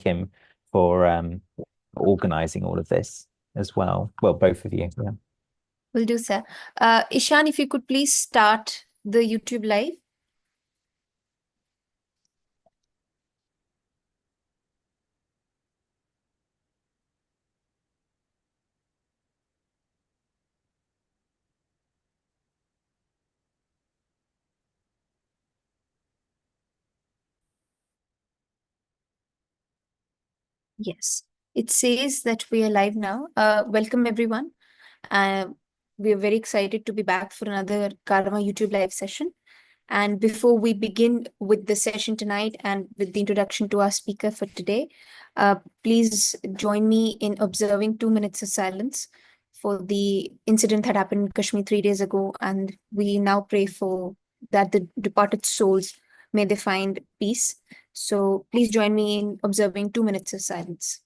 him for organizing all of this as well. Well, both of you. Yeah. Will do, sir. Ishan, if you could please start the YouTube live. Yes, it says that we are live now. Welcome, everyone. We are very excited to be back for another Karma YouTube live session. And before we begin with the session tonight and with the introduction to our speaker for today, please join me in observing 2 minutes of silence for the incident that happened in Kashmir 3 days ago. And we now pray for that the departed souls may they find peace. So please join me in observing 2 minutes of silence.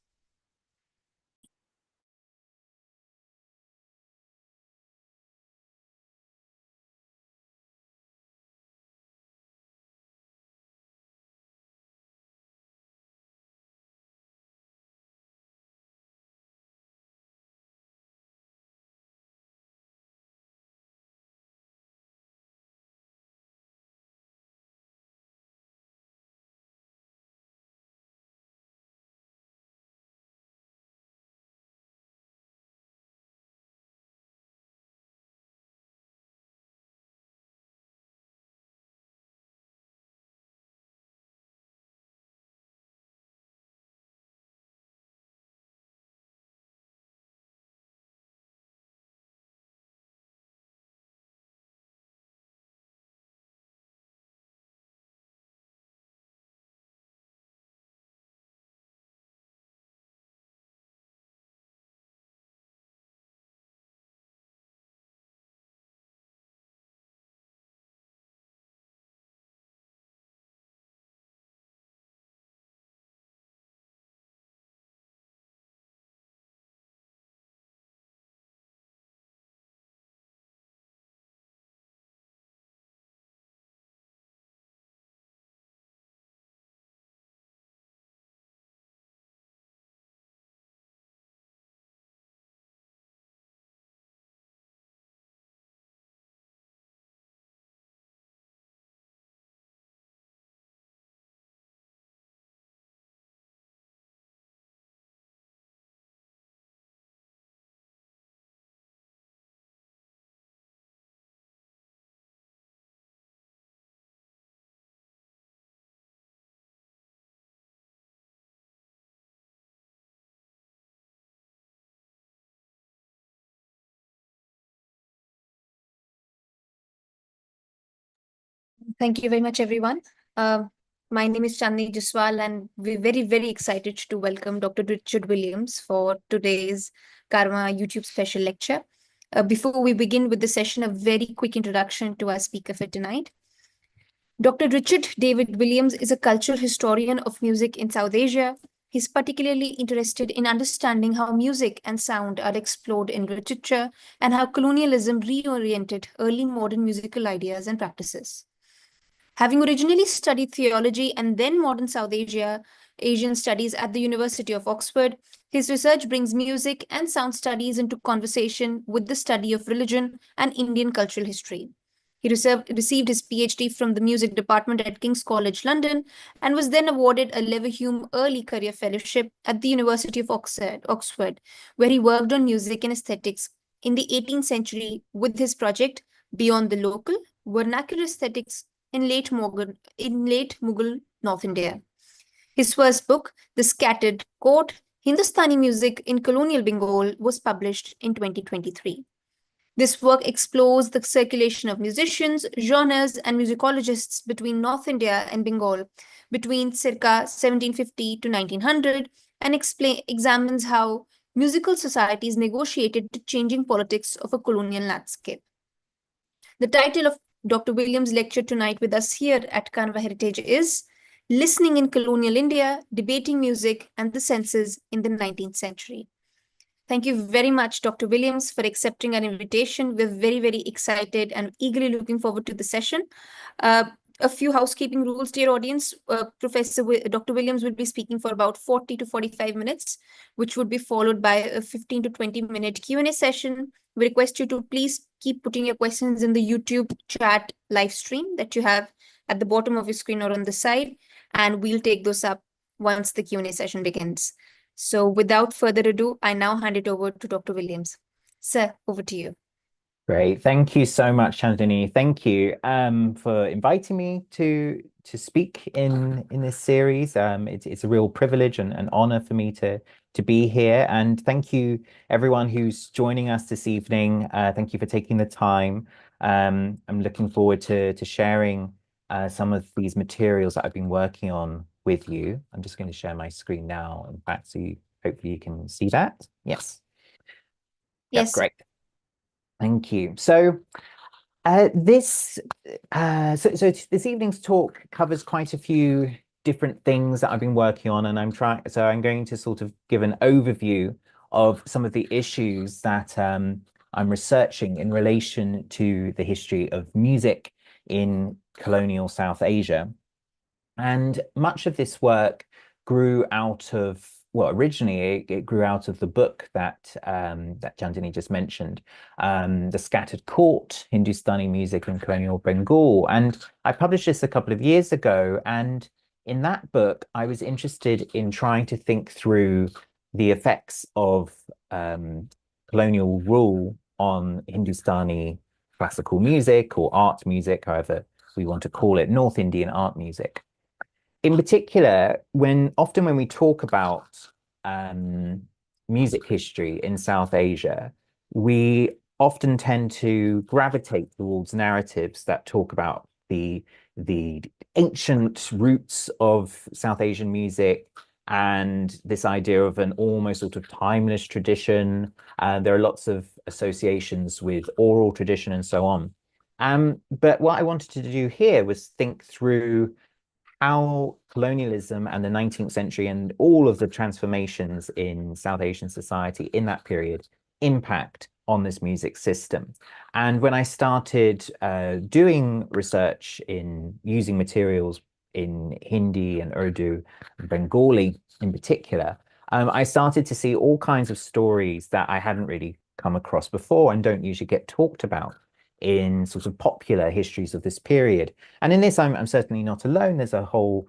Thank you very much, everyone. My name is Chandni Jaswal, and we're very, very excited to welcome Dr. Richard Williams for today's Karma YouTube special lecture. Before we begin with the session, a very quick introduction to our speaker for tonight. Dr. Richard David Williams is a cultural historian of music in South Asia. He's particularly interested in understanding how music and sound are explored in literature and how colonialism reoriented early modern musical ideas and practices. Having originally studied theology and then modern Asian studies at the University of Oxford, his research brings music and sound studies into conversation with the study of religion and Indian cultural history. He received his PhD from the music department at King's College, London, and was then awarded a Leverhulme Early Career Fellowship at the University of Oxford, where he worked on music and aesthetics in the 18th century with his project Beyond the Local, Vernacular Aesthetics in late Mughal North India. His first book, The Scattered Court, Hindustani Music in Colonial Bengal, was published in 2023. This work explores the circulation of musicians, genres, and musicologists between North India and Bengal between circa 1750 to 1900 and examines how musical societies negotiated the changing politics of a colonial landscape. The title of Dr. Williams' lecture tonight with us here at Kanva Heritage is Listening in Colonial India, Debating Music and the Senses in the 19th Century. Thank you very much, Dr. Williams, for accepting our invitation. We're very, very excited and eagerly looking forward to the session. a few housekeeping rules, dear audience. Dr. Williams will be speaking for about 40 to 45 minutes, which would be followed by a 15 to 20-minute Q&A session. We request you to please keep putting your questions in the YouTube chat live stream that you have at the bottom of your screen or on the side, and we'll take those up once the Q&A session begins. So without further ado, I now hand it over to Dr. Williams. Sir, over to you. Great. Thank you so much, Chandani. Thank you for inviting me to speak in this series. It's a real privilege and an honor for me to be here. And thank you, everyone who's joining us this evening. Thank you for taking the time. I'm looking forward to sharing some of these materials that I've been working on with you. I'm just going to share my screen now, in fact, so hopefully you can see that. Yes. Yes. Great. Thank you. So this evening's talk covers quite a few different things that I've been working on, and I'm going to sort of give an overview of some of the issues that I'm researching in relation to the history of music in colonial South Asia. And much of this work grew out of, well, originally it grew out of the book that Chandani just mentioned, The Scattered Court, Hindustani Music in Colonial Bengal. And I published this a couple of years ago. And in that book, I was interested in trying to think through the effects of colonial rule on Hindustani classical music or art music, however we want to call it, North Indian art music. In particular, often when we talk about music history in South Asia, we often tend to gravitate towards narratives that talk about the ancient roots of South Asian music and this idea of an almost sort of timeless tradition. There are lots of associations with oral tradition and so on. But what I wanted to do here was think through how colonialism and the 19th century and all of the transformations in South Asian society in that period impact on this music system. And when I started doing research in using materials in Hindi and Urdu, and Bengali in particular, I started to see all kinds of stories that I hadn't really come across before and don't usually get talked about in sort of popular histories of this period. And in this, I'm certainly not alone. There's a whole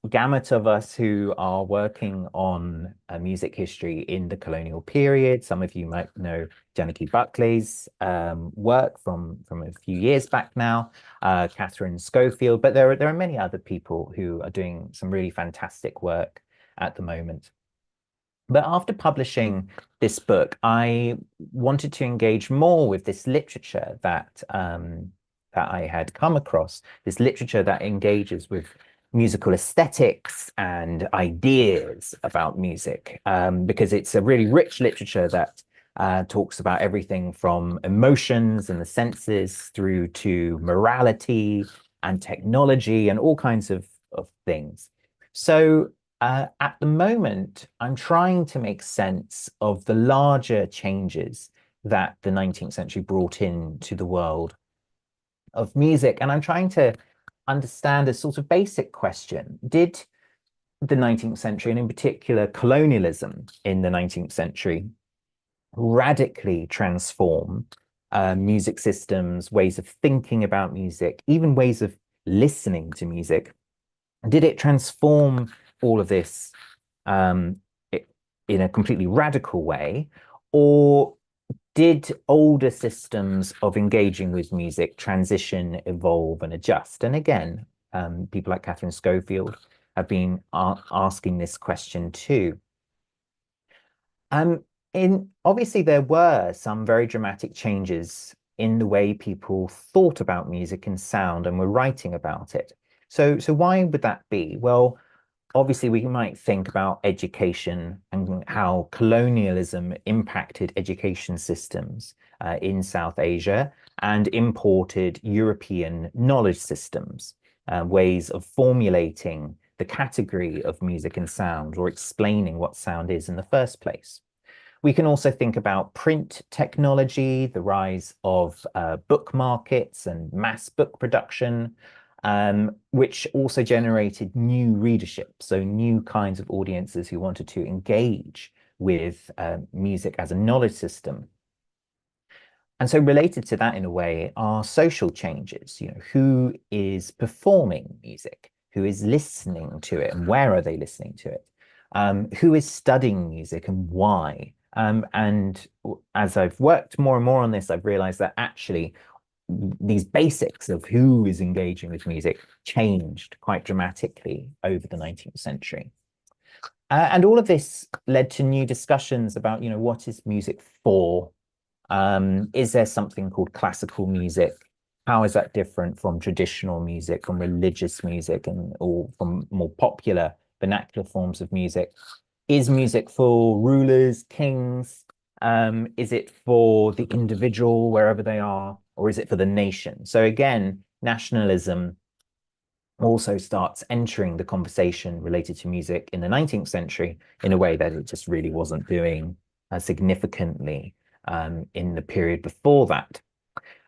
gamut of us who are working on music history in the colonial period. Some of you might know Janaki Buckley's work from a few years back now, Catherine Schofield, but there are many other people who are doing some really fantastic work at the moment. But after publishing this book, I wanted to engage more with this literature that I had come across, this literature that engages with musical aesthetics and ideas about music, because it's a really rich literature that talks about everything from emotions and the senses through to morality and technology and all kinds of things. So at the moment, I'm trying to make sense of the larger changes that the 19th century brought into the world of music. And I'm trying to understand a sort of basic question. Did the 19th century, and in particular colonialism in the 19th century, radically transform music systems, ways of thinking about music, even ways of listening to music? Did it transform all of this in a completely radical way, or did older systems of engaging with music transition, evolve, and adjust? And again, people like Catherine Schofield have been asking this question too. Obviously, there were some very dramatic changes in the way people thought about music and sound and were writing about it. So why would that be? Well, obviously, we might think about education and how colonialism impacted education systems in South Asia and imported European knowledge systems, ways of formulating the category of music and sound or explaining what sound is in the first place. We can also think about print technology, the rise of book markets and mass book production, which also generated new readership, so new kinds of audiences who wanted to engage with music as a knowledge system. And so related to that in a way are social changes, who is performing music, who is listening to it, and where are they listening to it? Who is studying music and why? And as I've worked more and more on this, I've realized that actually these basics of who is engaging with music changed quite dramatically over the 19th century. And all of this led to new discussions about, what is music for? Is there something called classical music? How is that different from traditional music, from religious music, or from more popular vernacular forms of music? Is music for rulers, kings? Is it for the individual, wherever they are, or is it for the nation? So again, nationalism also starts entering the conversation related to music in the 19th century in a way that it just really wasn't doing significantly in the period before that.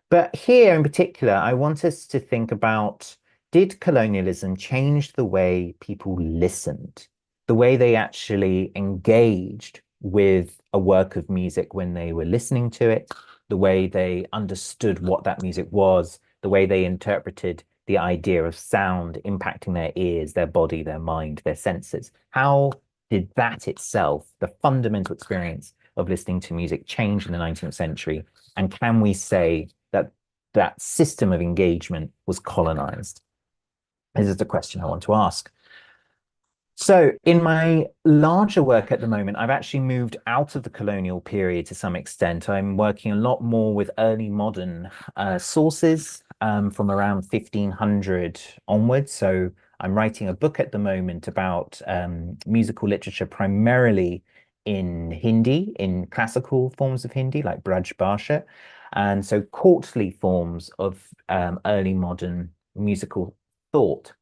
But here in particular, I want us to think about, did colonialism change the way people listened, the way they actually engaged with a work of music when they were listening to it, the way they understood what that music was, the way they interpreted the idea of sound impacting their ears, their body, their mind, their senses? How did that itself, the fundamental experience of listening to music, change in the 19th century? And can we say that that system of engagement was colonized? This is the question I want to ask. So in my larger work at the moment, I've actually moved out of the colonial period to some extent. I'm working a lot more with early modern sources from around 1500 onwards. So I'm writing a book at the moment about musical literature primarily in Hindi, in classical forms of Hindi, like Braj Bhasha, and so courtly forms of early modern musical thought.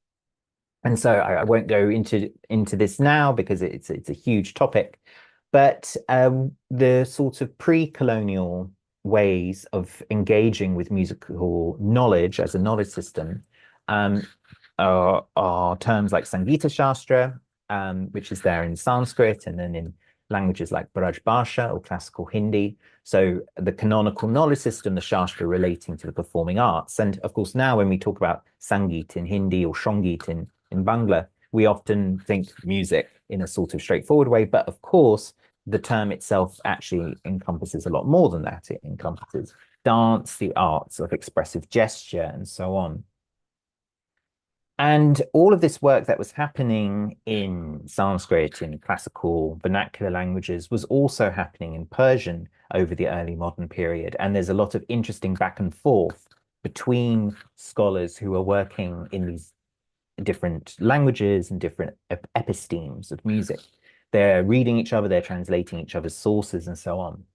And so I won't go into this now because it's a huge topic, but the sort of pre-colonial ways of engaging with musical knowledge as a knowledge system are terms like Sangita Shastra, which is there in Sanskrit, and then in languages like Braj Bhasha or classical Hindi. So the canonical knowledge system, the Shastra relating to the performing arts. And of course, now when we talk about Sangeet in Hindi or Shongeet in Bangla, we often think music in a sort of straightforward way. But of course, the term itself actually encompasses a lot more than that. It encompasses dance, the arts of expressive gesture, and so on. And all of this work that was happening in Sanskrit, in classical vernacular languages, was also happening in Persian over the early modern period. And there's a lot of interesting back and forth between scholars who are working in these different languages and different epistemes of music. They're reading each other, they're translating each other's sources, and so on.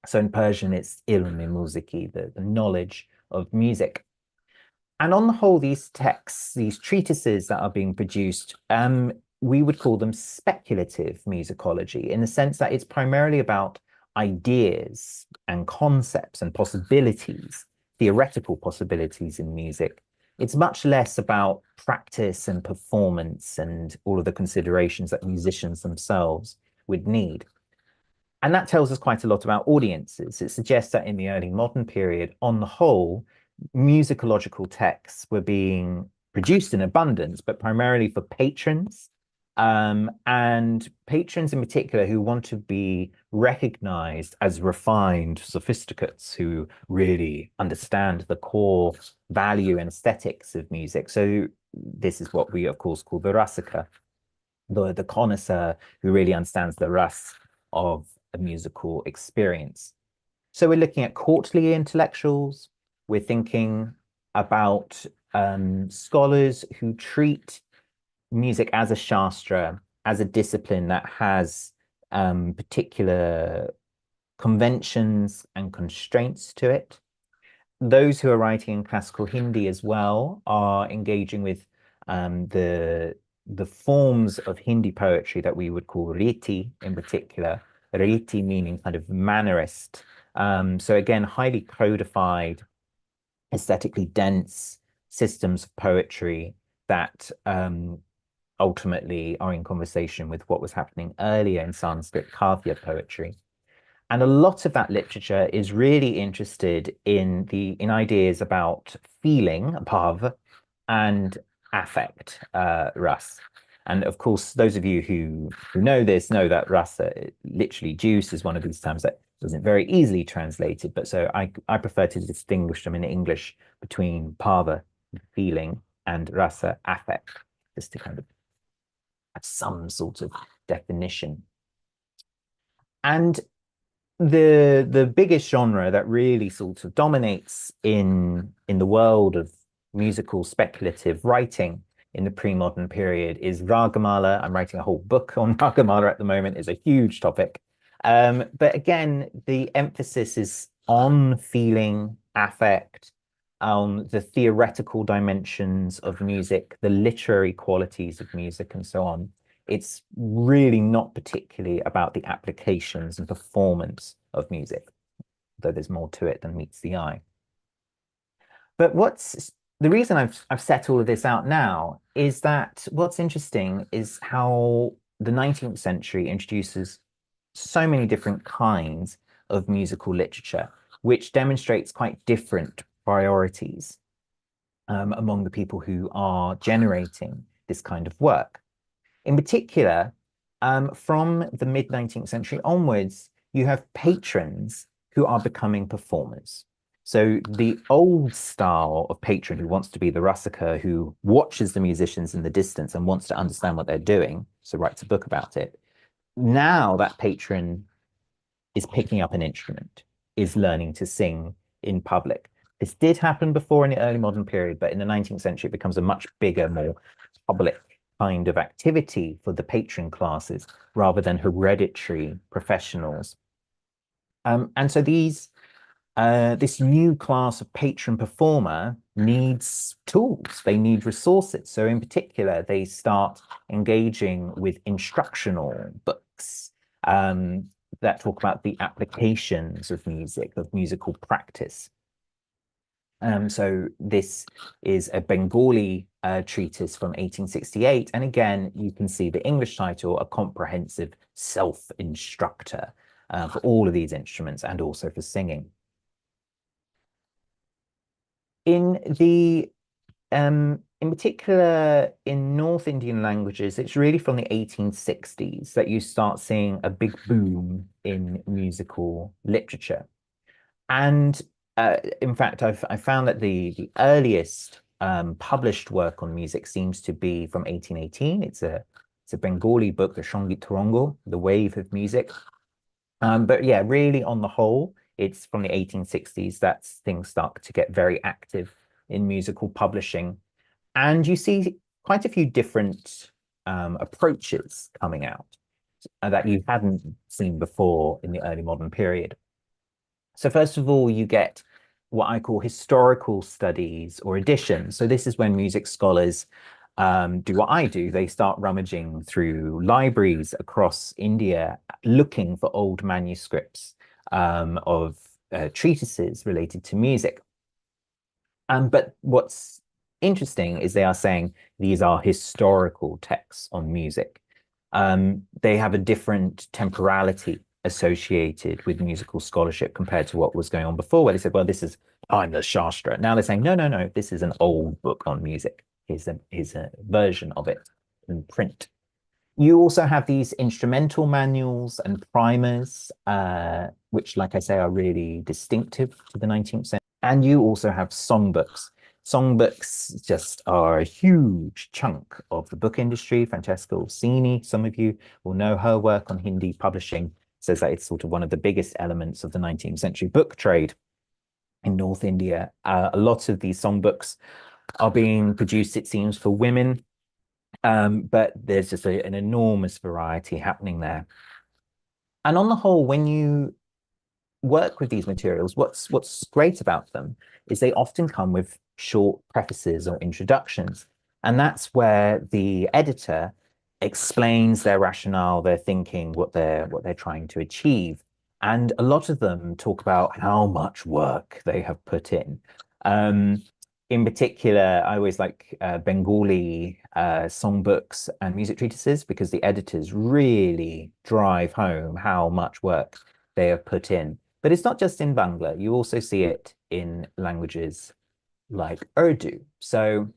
So in Persian, it's ilm-i musiki, the knowledge of music. And on the whole, these texts, these treatises that are being produced, we would call them speculative musicology, in the sense that it's primarily about ideas and concepts and possibilities, theoretical possibilities in music. It's much less about practice and performance and all of the considerations that musicians themselves would need. And that tells us quite a lot about audiences. It suggests that in the early modern period, on the whole, musicological texts were being produced in abundance, but primarily for patrons, and patrons in particular who want to be recognized as refined sophisticates who really understand the core value and aesthetics of music. So this is what we, of course, call the rasika, the connoisseur who really understands the ras of a musical experience. So we're looking at courtly intellectuals. We're thinking about scholars who treat music as a shastra, as a discipline that has particular conventions and constraints to it. Those who are writing in classical Hindi as well are engaging with the forms of Hindi poetry that we would call riti in particular. Riti meaning kind of mannerist. So again, highly codified, aesthetically dense, systems of poetry that ultimately are in conversation with what was happening earlier in Sanskrit Kavya poetry. And a lot of that literature is really interested in ideas about feeling, bhav, and affect, ras. And of course, those of you who know this know that rasa, literally juice, is one of these terms that isn't very easily translated. But so I prefer to distinguish them in English between bhava, feeling, and rasa, affect, just to kind of have some sort of definition. And the biggest genre that really sort of dominates in the world of musical speculative writing in the pre-modern period is Ragamala. I'm writing a whole book on Ragamala at the moment. It's a huge topic. But again, the emphasis is on feeling, affect, on the theoretical dimensions of music, the literary qualities of music, and so on. It's really not particularly about the applications and performance of music, though there's more to it than meets the eye. But the reason I've set all of this out now is that what's interesting is how the 19th century introduces so many different kinds of musical literature, which demonstrates quite different priorities among the people who are generating this kind of work. In particular, from the mid-19th century onwards, you have patrons who are becoming performers. So the old style of patron who wants to be the Rasika, who watches the musicians in the distance and wants to understand what they're doing, so writes a book about it. Now that patron is picking up an instrument, is learning to sing in public. This did happen before in the early modern period, but in the 19th century, it becomes a much bigger, more public kind of activity for the patron classes rather than hereditary professionals. And so this new class of patron performer needs tools, they need resources. So in particular, they start engaging with instructional books that talk about the applications of music, of musical practice. So this is a Bengali treatise from 1868. And again, you can see the English title, A Comprehensive Self-Instructor for all of these instruments and also for singing. In particular, in North Indian languages, it's really from the 1860s that you start seeing a big boom in musical literature. And in fact, I found that the earliest published work on music seems to be from 1818. It's a Bengali book, the Shongit Torongo, The Wave of Music. But yeah, really on the whole, it's from the 1860s that things start to get very active in musical publishing. And you see quite a few different approaches coming out that you hadn't seen before in the early modern period. So first of all, you get what I call historical studies or editions. So this is when music scholars do what I do. They start rummaging through libraries across India, looking for old manuscripts of treatises related to music. But what's interesting is they are saying these are historical texts on music. They have a different temporality associated with musical scholarship compared to what was going on before, where they said, well, this is timeless Shastra. Now they're saying, no, this is an old book on music. Here's a version of it in print. You also have these instrumental manuals and primers, which, like I say, are really distinctive to the 19th century. And you also have songbooks. Songbooks just are a huge chunk of the book industry. Francesca Orsini, some of you will know her work on Hindi publishing, says that it's sort of one of the biggest elements of the 19th century book trade in North India. A lot of these songbooks are being produced, it seems, for women, but there's just an enormous variety happening there. And on the whole, when you work with these materials, what's great about them is they often come with short prefaces or introductions. And that's where the editor explains their rationale, their thinking, what they're trying to achieve. And a lot of them talk about how much work they have put in. in particular, I always like Bengali songbooks and music treatises because the editors really drive home how much work they have put in. But it's not just in Bangla. You also see it in languages like Urdu. So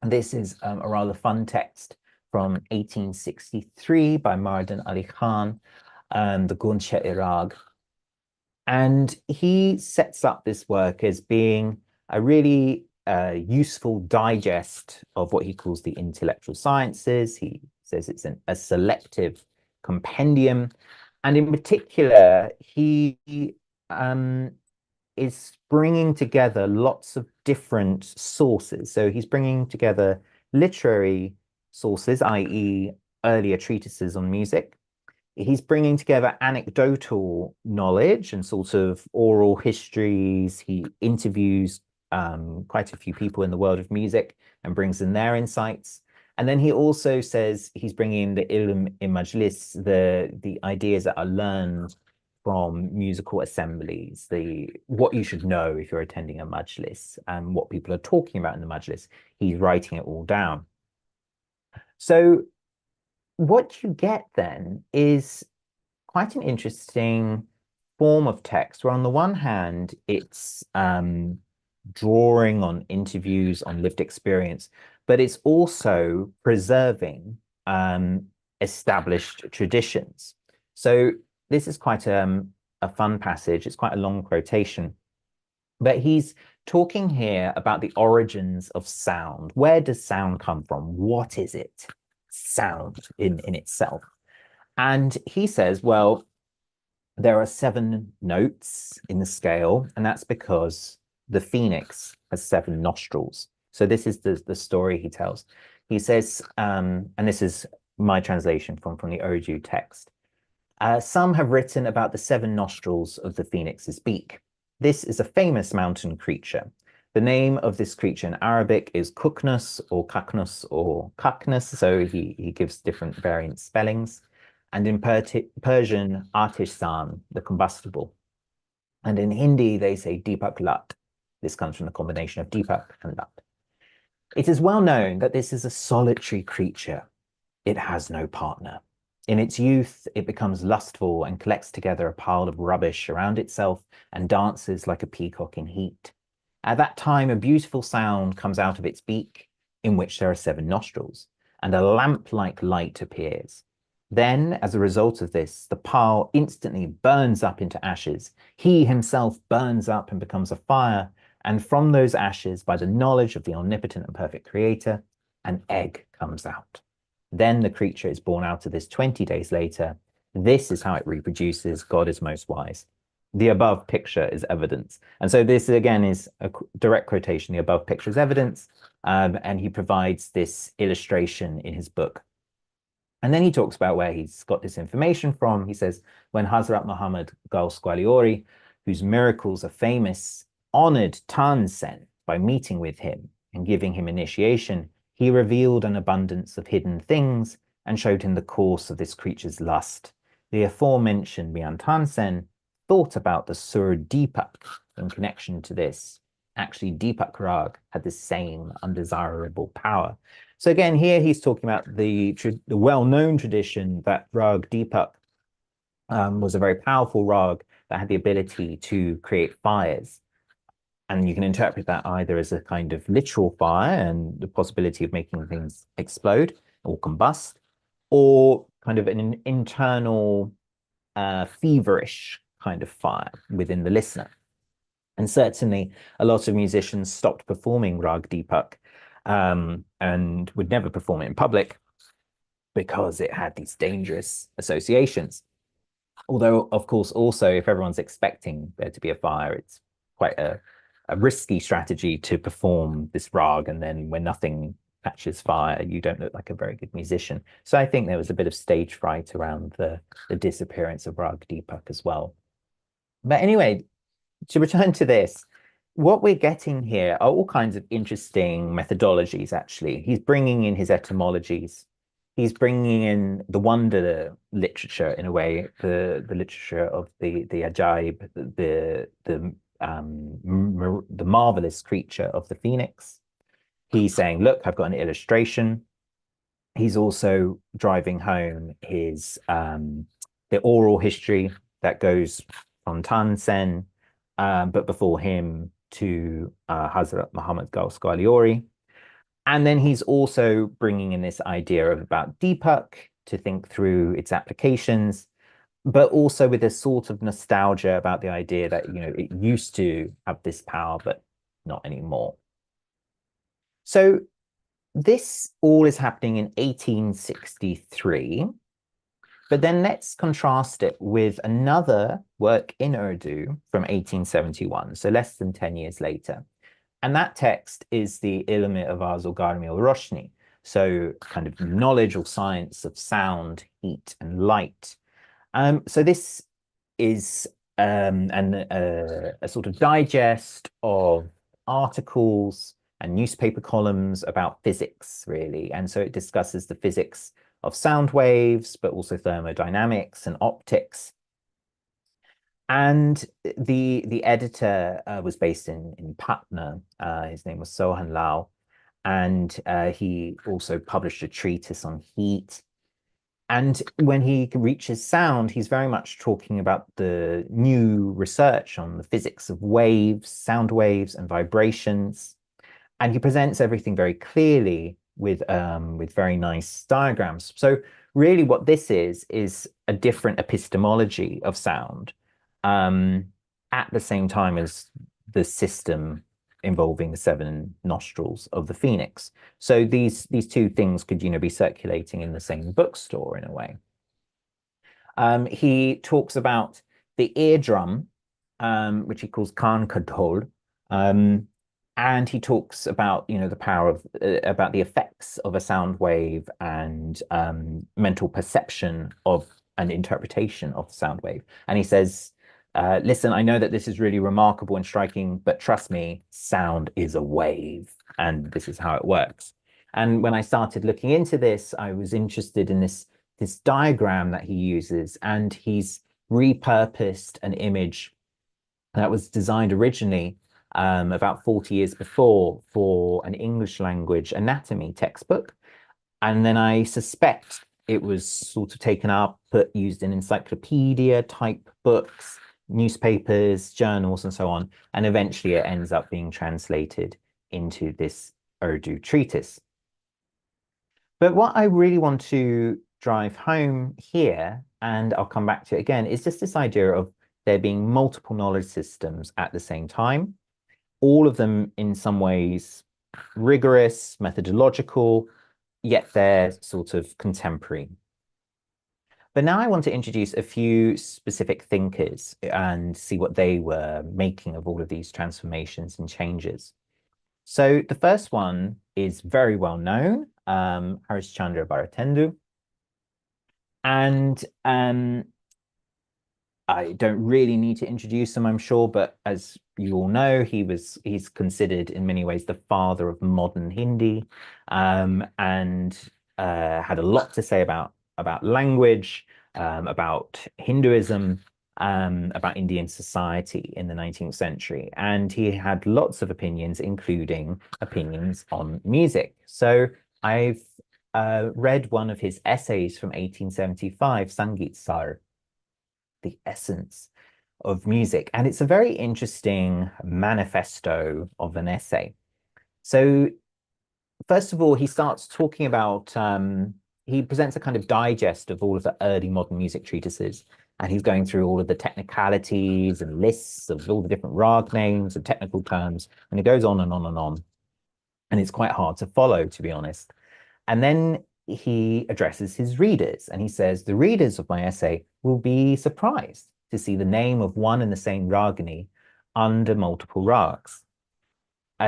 this is a rather fun text from 1863 by Mardan Ali Khan, the Guncha Iraq. And he sets up this work as being a really useful digest of what he calls the intellectual sciences. He says it's a selective compendium. And in particular, he is bringing together lots of different sources. So he's bringing together literary sources, i.e., earlier treatises on music. He's bringing together anecdotal knowledge and sort of oral histories. He interviews quite a few people in the world of music and brings in their insights. And then he also says he's bringing the ilm in majlis, the ideas that are learned from musical assemblies, what you should know if you're attending a majlis and what people are talking about in the majlis. He's writing it all down. So what you get then is quite an interesting form of text where on the one hand, it's drawing on interviews, on lived experience, but it's also preserving established traditions. So this is quite a fun passage. It's quite a long quotation, but he's talking here about the origins of sound. Where does sound come from? What is it? Sound in itself. And he says, well, there are 7 notes in the scale, and that's because the phoenix has 7 nostrils. So this is the story he tells. He says, and this is my translation from the Urdu text. Some have written about the 7 nostrils of the phoenix's beak. This is a famous mountain creature. The name of this creature in Arabic is Kuknus or Kaknus, so he gives different variant spellings. And in Persian, Atishan, the combustible. And in Hindi, they say Deepak Lat. This comes from the combination of Deepak and Lat. It is well known that this is a solitary creature. It has no partner. In its youth, it becomes lustful and collects together a pile of rubbish around itself and dances like a peacock in heat. At that time, a beautiful sound comes out of its beak, in which there are 7 nostrils, and a lamp-like light appears. Then, as a result of this, the pile instantly burns up into ashes. He himself burns up and becomes a fire, and from those ashes, by the knowledge of the omnipotent and perfect creator, an egg comes out. Then the creature is born out of this 20 days later. This is how it reproduces. God is most wise. The above picture is evidence. And so this, again, is a direct quotation. The above picture is evidence. And he provides this illustration in his book. And then he talks about where he's got this information from. He says, when Hazrat Muhammad Gaus Gwaliori, whose miracles are famous, honored Tansen by meeting with him and giving him initiation, he revealed an abundance of hidden things and showed him the course of this creature's lust. The aforementioned Mian Tansen thought about the Sur Deepak in connection to this. Actually, Deepak Rag had the same undesirable power. So again, here he's talking about the well-known tradition that Rag Deepak was a very powerful rag that had the ability to create fires. And you can interpret that either as a kind of literal fire and the possibility of making things explode or combust, or kind of an internal feverish kind of fire within the listener. And certainly a lot of musicians stopped performing Rag Deepak and would never perform it in public because it had these dangerous associations. Although, of course, also, if everyone's expecting there to be a fire, it's quite a risky strategy to perform this rag, and then when nothing catches fire, you don't look like a very good musician. So I think there was a bit of stage fright around the disappearance of Rag Deepak as well. But anyway, to return to this, what we're getting here are all kinds of interesting methodologies, actually. He's bringing in his etymologies. He's bringing in the wonder literature, in a way, the literature of the ajaib, the the marvelous creature of the phoenix. He's saying, look, I've got an illustration. He's also driving home his the oral history that goes from Tansen, but before him to Hazrat Muhammad Ghaus Ghaliori. And then he's also bringing in this idea of about Deepak to think through its applications, but also with a sort of nostalgia about the idea that, it used to have this power, but not anymore. So this all is happening in 1863, but then let's contrast it with another work in Urdu from 1871, so less than 10 years later. And that text is the Ilm-i Awaz o Garmi o Roshni, so kind of knowledge or science of sound, heat, and light. So this is a sort of digest of articles and newspaper columns about physics, really. And so it discusses the physics of sound waves, but also thermodynamics and optics. And the editor was based in Patna. His name was Sohan Lal. And he also published a treatise on heat. And when he reaches sound, he's very much talking about the new research on the physics of waves, sound waves, and vibrations. And he presents everything very clearly with very nice diagrams. So really what this is a different epistemology of sound at the same time as the system involving the 7 nostrils of the phoenix. So these two things could, be circulating in the same bookstore in a way. He talks about the eardrum, which he calls Khan Kadhol, and he talks about, the power of, about the effects of a sound wave and mental perception of an interpretation of the sound wave. And he says, listen, I know that this is really remarkable and striking, but trust me, sound is a wave, and this is how it works. And when I started looking into this, I was interested in this diagram that he uses, and he's repurposed an image that was designed originally about 40 years before for an English language anatomy textbook. And then I suspect it was sort of taken up, used in encyclopedia type books, newspapers, journals, and so on. And eventually it ends up being translated into this Urdu treatise. But what I really want to drive home here, and I'll come back to it again, is just this idea of there being multiple knowledge systems at the same time, all of them in some ways rigorous, methodological, yet they're sort of contemporary. But now I want to introduce a few specific thinkers and see what they were making of all of these transformations and changes. So the first one is very well known, Harishchandra Bharathendu. And I don't really need to introduce him, I'm sure, but as you all know, he's considered in many ways the father of modern Hindi, and had a lot to say about language, about Hinduism, about Indian society in the 19th century. And he had lots of opinions, including opinions on music. So I've read one of his essays from 1875, Sangeet Sar, the essence of music. And it's a very interesting manifesto of an essay. So first of all, he starts talking about, he presents a kind of digest of all of the early modern music treatises. And he's going through all of the technicalities and lists of all the different rag names and technical terms. And it goes on and on and on. And it's quite hard to follow, to be honest. And then he addresses his readers and he says, the readers of my essay will be surprised to see the name of one and the same ragini under multiple rags.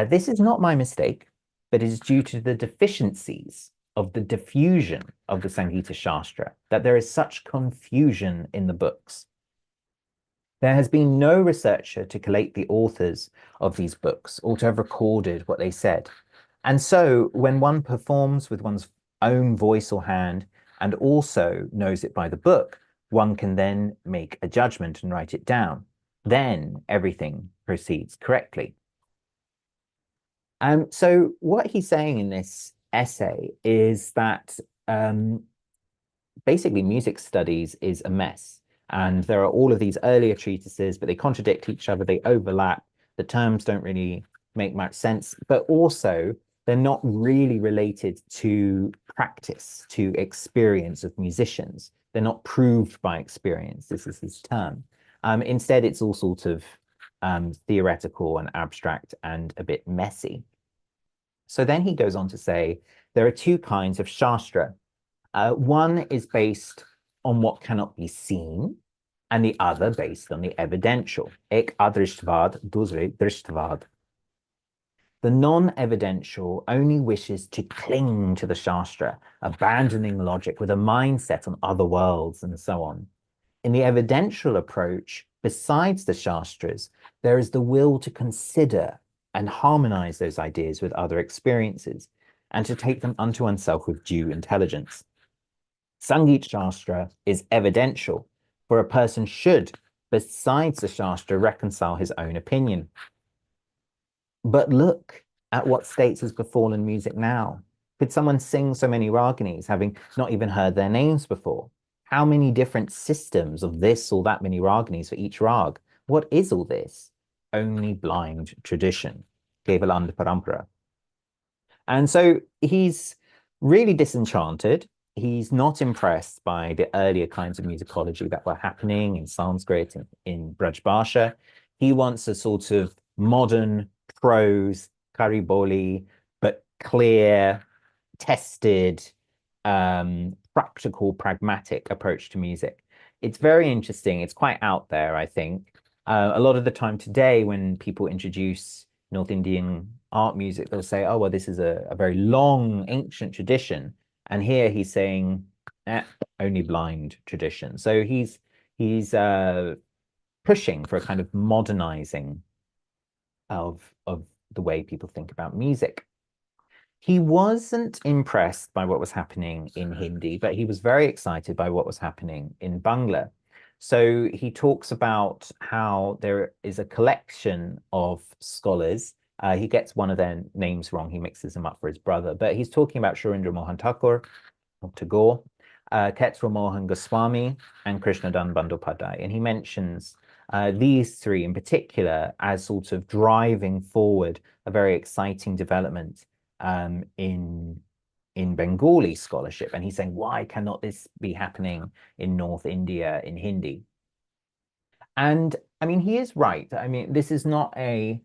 This is not my mistake, but it is due to the deficiencies of the diffusion of the Sangita Shastra, that there is such confusion in the books. There has been no researcher to collate the authors of these books or to have recorded what they said. And so when one performs with one's own voice or hand and also knows it by the book, one can then make a judgment and write it down. then everything proceeds correctly. So what he's saying in this essay is that basically music studies is a mess. And there are all of these earlier treatises, but they contradict each other, they overlap, the terms don't really make much sense, but also they're not really related to practice, to experience of musicians. They're not proved by experience, this is his term. Instead, it's all sort of theoretical and abstract and a bit messy. So then he goes on to say, there are two kinds of shastra. One is based on what cannot be seen, and the other based on the evidential. Ek adrishtvad, dusre drishtvad. The non-evidential only wishes to cling to the shastra, abandoning logic with a mindset on other worlds and so on. In the evidential approach, besides the shastras, there is the will to consider and harmonize those ideas with other experiences, and to take them unto oneself with due intelligence. Sangeet Shastra is evidential, for a person should, besides the Shastra, reconcile his own opinion. But look at what states has befallen music now. Could someone sing so many raginis, having not even heard their names before? How many different systems of this or that many raginis for each rag? What is all this? Only blind tradition. Kevaland Parampara. And so he's really disenchanted. He's not impressed by the earlier kinds of musicology that were happening in Sanskrit, in Braj Bhasha. He wants a sort of modern prose, kariboli, but clear, tested, practical, pragmatic approach to music. It's very interesting. It's quite out there, I think. A lot of the time today, when people introduce North Indian art music, they'll say, oh, well, this is a very long, ancient tradition. And here he's saying, only blind tradition. So he's pushing for a kind of modernizing of the way people think about music. He wasn't impressed by what was happening in Hindi, but he was very excited by what was happening in Bangla. So he talks about how there is a collection of scholars. He gets one of their names wrong. He mixes them up for his brother. But he's talking about Surendra Mohan Thakur, or Tagore, Ketra Mohan Goswami, and Krishnadan Bandyopadhyay. And he mentions these three in particular as sort of driving forward a very exciting development in Bengali scholarship. And he's saying, why cannot this be happening in North India in Hindi? And I mean, he is right. I mean, this is not a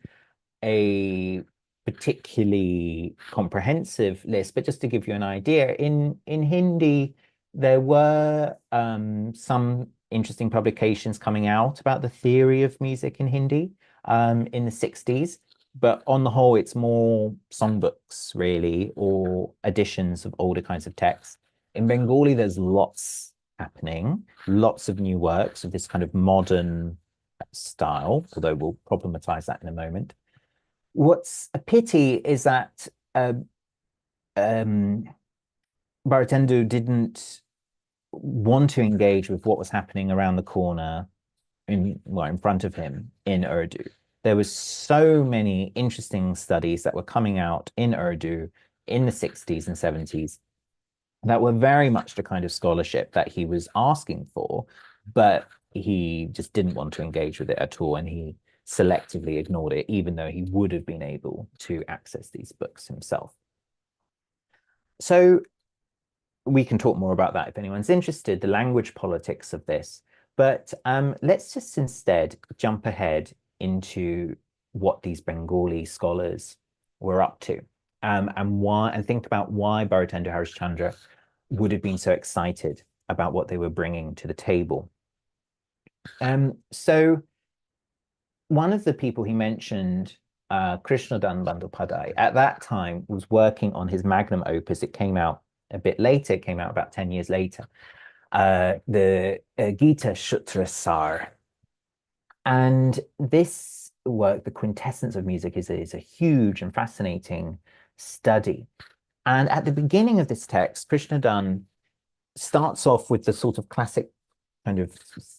particularly comprehensive list, but just to give you an idea, in Hindi, there were some interesting publications coming out about the theory of music in Hindi in the 60s. But on the whole, it's more songbooks, really, or editions of older kinds of texts. In Bengali, there's lots happening, lots of new works of this kind of modern style, although we'll problematize that in a moment. What's a pity is that Bharatendra didn't want to engage with what was happening around the corner in front of him in Urdu. There was so many interesting studies that were coming out in Urdu in the 60s and 70s that were very much the kind of scholarship that he was asking for, but he just didn't want to engage with it at all, and he selectively ignored it, even though he would have been able to access these books himself. So we can talk more about that if anyone's interested, the language politics of this. But let's just instead jump ahead into what these Bengali scholars were up to, and think about why Bharatendra Harishchandra would have been so excited about what they were bringing to the table. So one of the people he mentioned, Krishnadan Bandyopadhyay, at that time was working on his magnum opus. It came out a bit later, it came out about 10 years later, the Gita Sutra Sar. And this work, The Quintessence of Music, is a huge and fascinating study. And at the beginning of this text, Krishnadan starts off with the sort of classic kind of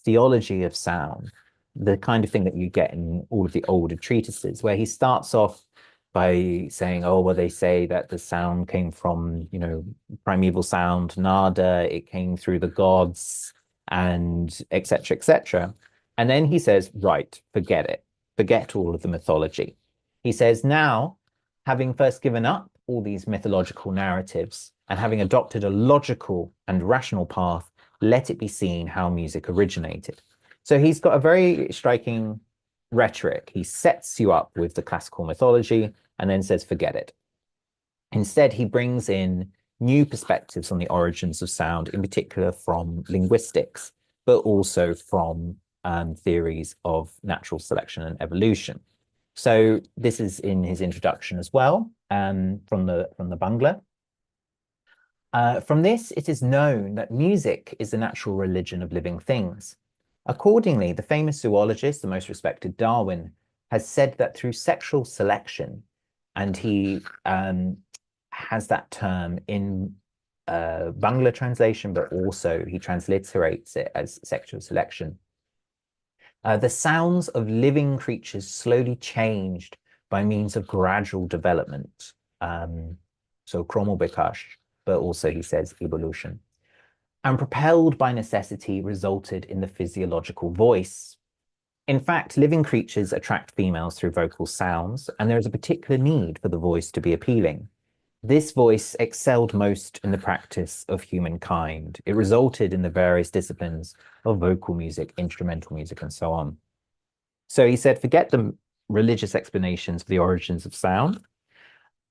theology of sound, the kind of thing that you get in all of the older treatises, where he starts off by saying, oh, well, they say that the sound came from, primeval sound, nada, it came through the gods, and etc., etc. And then he says, right, forget it. Forget all of the mythology. He says, now, having first given up all these mythological narratives and having adopted a logical and rational path, let it be seen how music originated. So he's got a very striking rhetoric. He sets you up with the classical mythology and then says, forget it. Instead, he brings in new perspectives on the origins of sound, in particular from linguistics, but also from theories of natural selection and evolution. So this is in his introduction as well, from the Bangla. From this, it is known that music is the natural religion of living things. Accordingly, the famous zoologist, the most respected Darwin, has said that through sexual selection, and he has that term in Bangla translation, but also he transliterates it as sexual selection. The sounds of living creatures slowly changed by means of gradual development. So chromal bikash, but also he says evolution. And propelled by necessity resulted in the physiological voice. In fact, living creatures attract females through vocal sounds, and there is a particular need for the voice to be appealing. This voice excelled most in the practice of humankind. It resulted in the various disciplines of vocal music, instrumental music, and so on. So he said, forget the religious explanations for the origins of sound.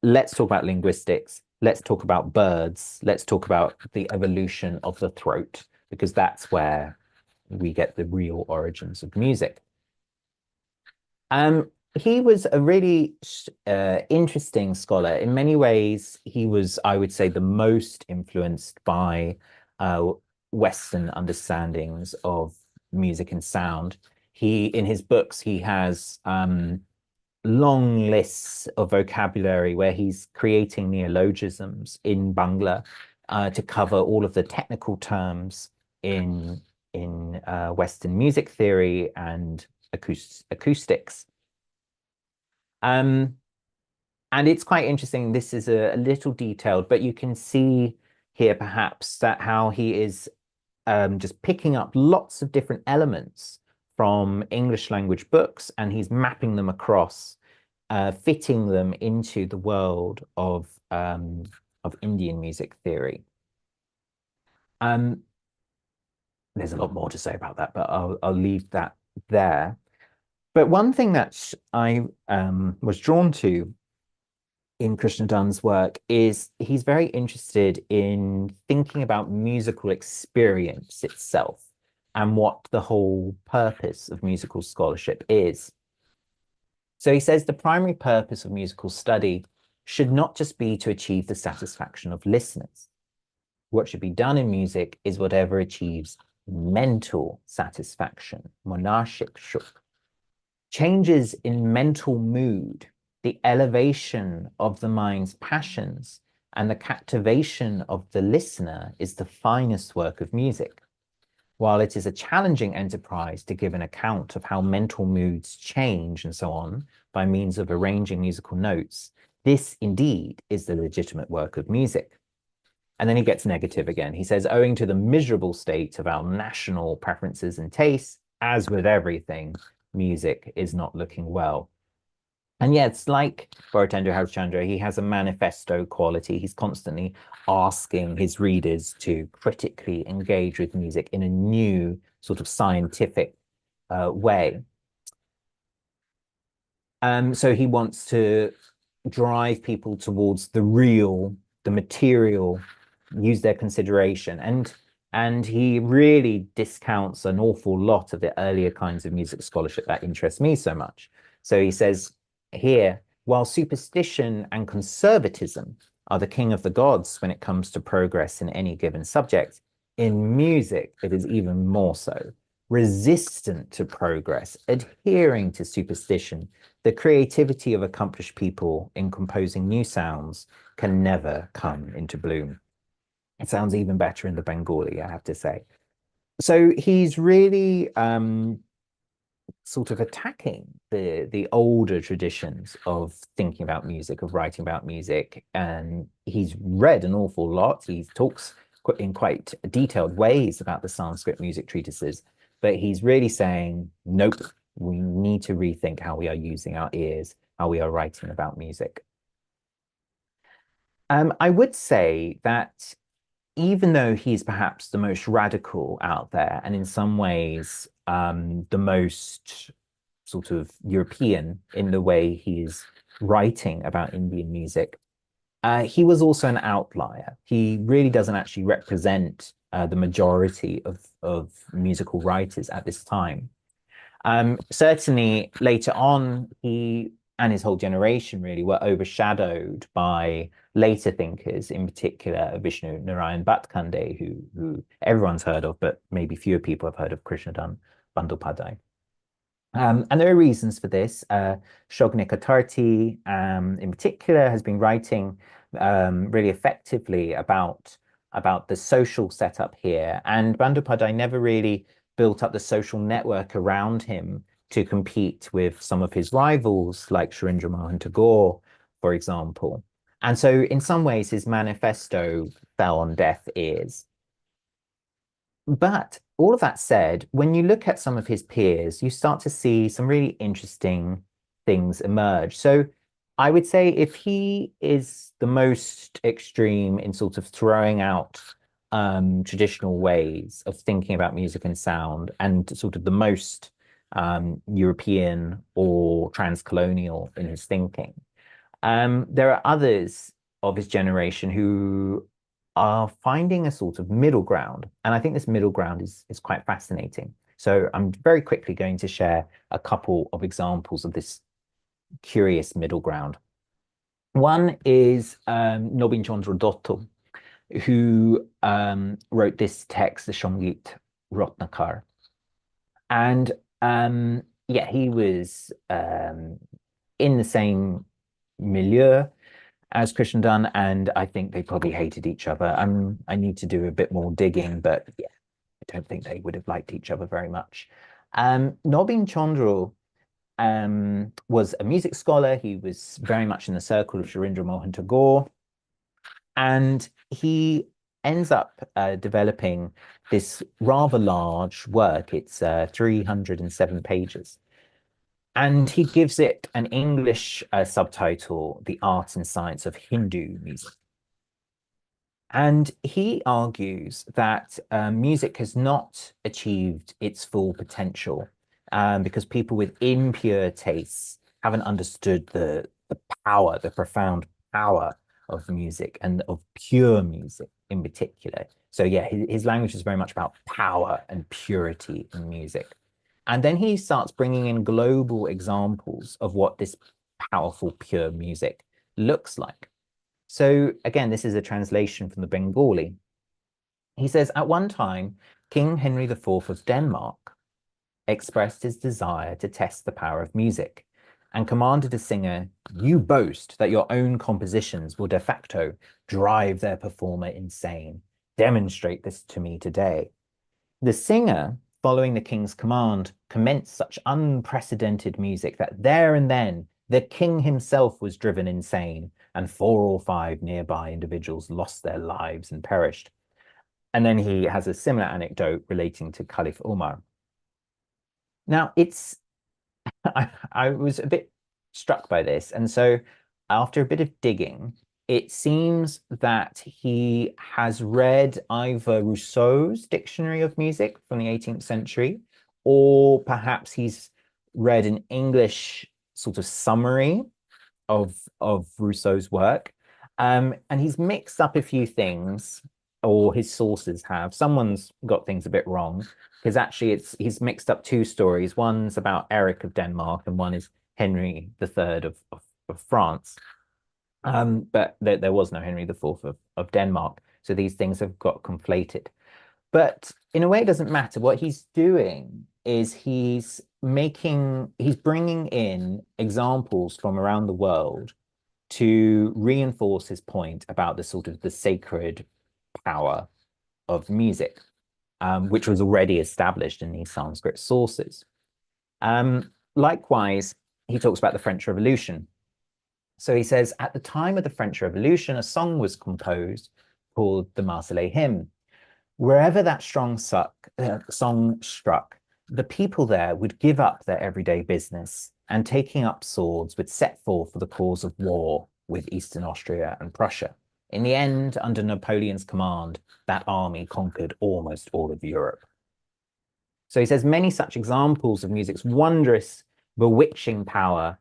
Let's talk about linguistics. Let's talk about birds. Let's talk about the evolution of the throat, because that's where we get the real origins of music. He was a really interesting scholar. In many ways, he was, I would say, the most influenced by Western understandings of music and sound. In his books, he has long lists of vocabulary where he's creating neologisms in Bangla to cover all of the technical terms in Western music theory and acoustics. And it's quite interesting. This is a little detailed, but you can see here perhaps that how he is just picking up lots of different elements from English language books, and he's mapping them across, fitting them into the world of Indian music theory. There's a lot more to say about that, but I'll leave that there. But one thing that I was drawn to in Krishna Dunn's work is he's very interested in thinking about musical experience itself and what the whole purpose of musical scholarship is. So he says the primary purpose of musical study should not just be to achieve the satisfaction of listeners. What should be done in music is whatever achieves mental satisfaction, monashik shuk. Changes in mental mood, the elevation of the mind's passions, and the captivation of the listener is the finest work of music. While it is a challenging enterprise to give an account of how mental moods change and so on by means of arranging musical notes, this indeed is the legitimate work of music. And then he gets negative again. He says, owing to the miserable state of our national preferences and tastes, as with everything, music is not looking well. And yeah, it's like Bharatendra Harishchandra, he has a manifesto quality. He's constantly asking his readers to critically engage with music in a new sort of scientific way. So he wants to drive people towards the real, the material, use their consideration. And he really discounts an awful lot of the earlier kinds of music scholarship that interests me so much. So he says here, while superstition and conservatism are the king of the gods when it comes to progress in any given subject, in music, it is even more so. Resistant to progress, adhering to superstition, the creativity of accomplished people in composing new sounds can never come into bloom. It sounds even better in the Bengali, I have to say. So he's really sort of attacking the older traditions of thinking about music, of writing about music. And he's read an awful lot. He talks in quite detailed ways about the Sanskrit music treatises, but he's really saying, nope, we need to rethink how we are using our ears, how we are writing about music. I would say that even though he's perhaps the most radical out there, and in some ways the most sort of European in the way he's writing about Indian music, he was also an outlier. He really doesn't actually represent the majority of musical writers at this time. Certainly later on, he and his whole generation really were overshadowed by later thinkers, in particular Vishnu Narayan Bhattacharya, who everyone's heard of, but maybe fewer people have heard of Krishnadan Bandyopadhyay. And there are reasons for this. Shognik Attarthi, in particular, has been writing really effectively about the social setup here. And Bandyopadhyay never really built up the social network around him to compete with some of his rivals, like Sharindra Mohan Tagore, for example. And so in some ways, his manifesto fell on deaf ears. But all of that said, when you look at some of his peers, you start to see some really interesting things emerge. So I would say if he is the most extreme in sort of throwing out traditional ways of thinking about music and sound, and sort of the most European or transcolonial in his thinking, there are others of his generation who are finding a sort of middle ground. And I think this middle ground is quite fascinating. So I'm very quickly going to share a couple of examples of this curious middle ground. One is Nobin Chandra Dotto, who wrote this text, the Songit Ratnakar. And yeah, he was in the same milieu as Krishnadan, and I think they probably hated each other. I need to do a bit more digging, but yeah, I don't think they would have liked each other very much. Nobin Chandra was a music scholar. He was very much in the circle of Sharindra Mohan Tagore, and he ends up developing this rather large work. It's 307 pages. And he gives it an English subtitle, The Art and Science of Hindu Music. And he argues that music has not achieved its full potential because people with impure tastes haven't understood the power, the profound power of music and of pure music in particular. So yeah, his language is very much about power and purity in music. And then he starts bringing in global examples of what this powerful, pure music looks like. So again, this is a translation from the Bengali. He says, at one time, King Henry IV of Denmark expressed his desire to test the power of music and commanded a singer, you boast that your own compositions will de facto drive their performer insane. Demonstrate this to me today. The singer, following the king's command, commenced such unprecedented music that there and then the king himself was driven insane, and 4 or 5 nearby individuals lost their lives and perished. And then he has a similar anecdote relating to Caliph Umar. Now, I was a bit struck by this. And so after a bit of digging, it seems that he has read either Rousseau's Dictionary of Music from the 18th century, or perhaps he's read an English sort of summary of Rousseau's work. And he's mixed up a few things, or his sources have. Someone's got things a bit wrong, because actually he's mixed up 2 stories. One's about Eric of Denmark, and one is Henry III of France. But there was no Henry IV of Denmark. So these things have got conflated. But in a way, it doesn't matter. What he's doing is he's bringing in examples from around the world to reinforce his point about the sort of the sacred power of music, which was already established in these Sanskrit sources. Likewise, he talks about the French Revolution. So he says, at the time of the French Revolution, a song was composed called the Marseillaise hymn. Wherever that song struck, the people there would give up their everyday business and, taking up swords, would set forth for the cause of war with Eastern Austria and Prussia. In the end, under Napoleon's command, that army conquered almost all of Europe. So he says many such examples of music's wondrous, bewitching power,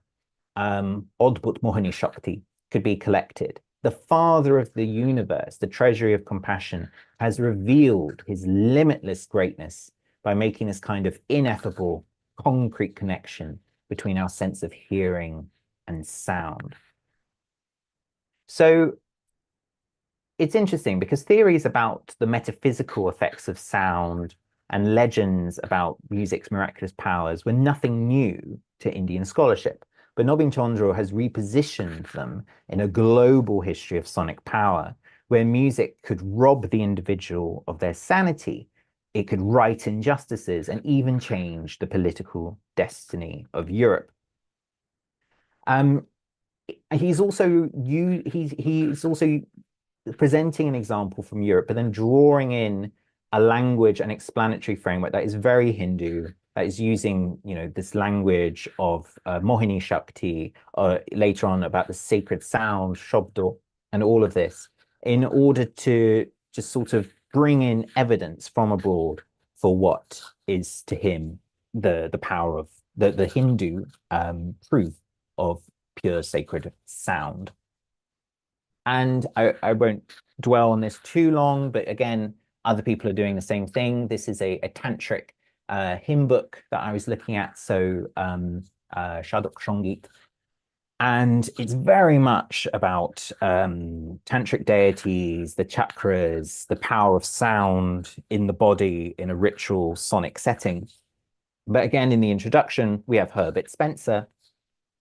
Adbhut Mohini Shakti, could be collected. The Father of the universe, the treasury of compassion, has revealed his limitless greatness by making this kind of ineffable, concrete connection between our sense of hearing and sound. So it's interesting because theories about the metaphysical effects of sound and legends about music's miraculous powers were nothing new to Indian scholarship. But Nobin Chandra has repositioned them in a global history of sonic power, where music could rob the individual of their sanity, it could right injustices, and even change the political destiny of Europe. He's also presenting an example from Europe, but then drawing in a language and explanatory framework that is very Hindu, that is using, this language of Mohini Shakti, later on about the sacred sound, Shabdo, and all of this, in order to just sort of bring in evidence from abroad for what is to him the power of the Hindu truth of pure sacred sound. And I won't dwell on this too long, but again, other people are doing the same thing. This is a tantric hymn book that I was looking at, so Shadok Shongit. And it's very much about tantric deities, the chakras, the power of sound in the body in a ritual sonic setting. But again, in the introduction, we have Herbert Spencer,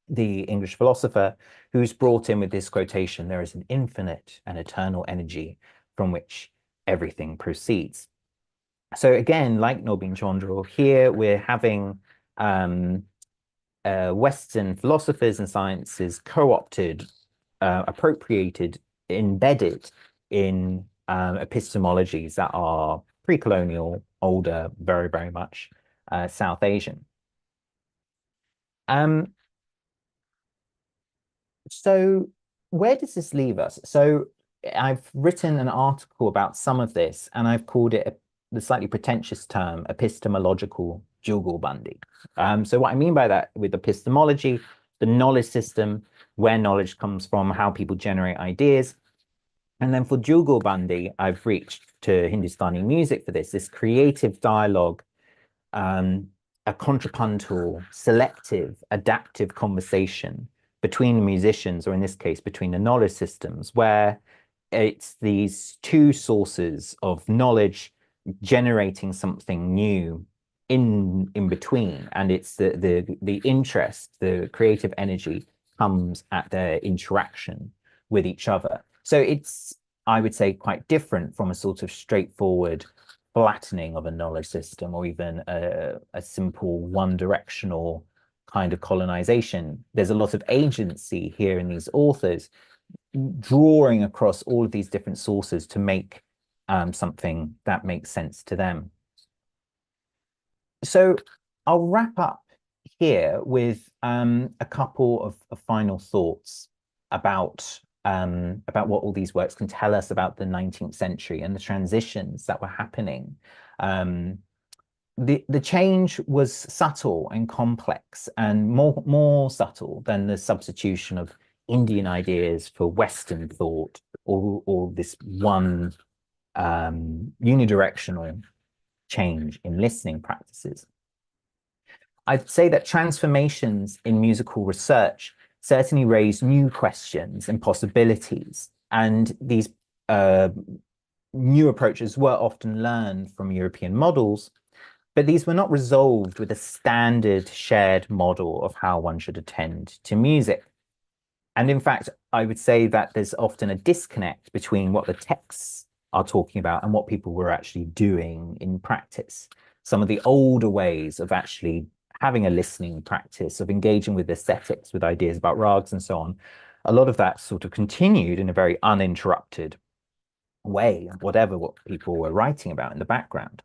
the English philosopher, who's brought in with this quotation, "There is an infinite and eternal energy from which everything proceeds." So again, like Nobin Chandra, here we're having Western philosophers and sciences co-opted, appropriated, embedded in epistemologies that are pre-colonial, older, very, very much South Asian. So where does this leave us? So I've written an article about some of this, and I've called it the slightly pretentious term epistemological jugalbandi. So what I mean by that, with epistemology, the knowledge system, where knowledge comes from, how people generate ideas. And then for jugalbandi, I've reached to Hindustani music for this creative dialogue, a contrapuntal, selective, adaptive conversation between the musicians, or in this case, between the knowledge systems, where it's these two sources of knowledge generating something new in between, and it's the interest, the creative energy comes at their interaction with each other. So it's, I would say, quite different from a sort of straightforward flattening of a knowledge system, or even a simple one-directional kind of colonization. There's a lot of agency here in these authors, drawing across all of these different sources to make something that makes sense to them. So I'll wrap up here with a couple of final thoughts about what all these works can tell us about the 19th century and the transitions that were happening. The change was subtle and complex, and more subtle than the substitution of Indian ideas for Western thought, or this one unidirectional change in listening practices. I'd say that transformations in musical research certainly raise new questions and possibilities, and these new approaches were often learned from European models, but these were not resolved with a standard shared model of how one should attend to music. And in fact, I would say that there's often a disconnect between what the texts are talking about and what people were actually doing in practice. Some of the older ways of actually having a listening practice, of engaging with aesthetics, with ideas about rags and so on, a lot of that sort of continued in a very uninterrupted way, whatever what people were writing about in the background.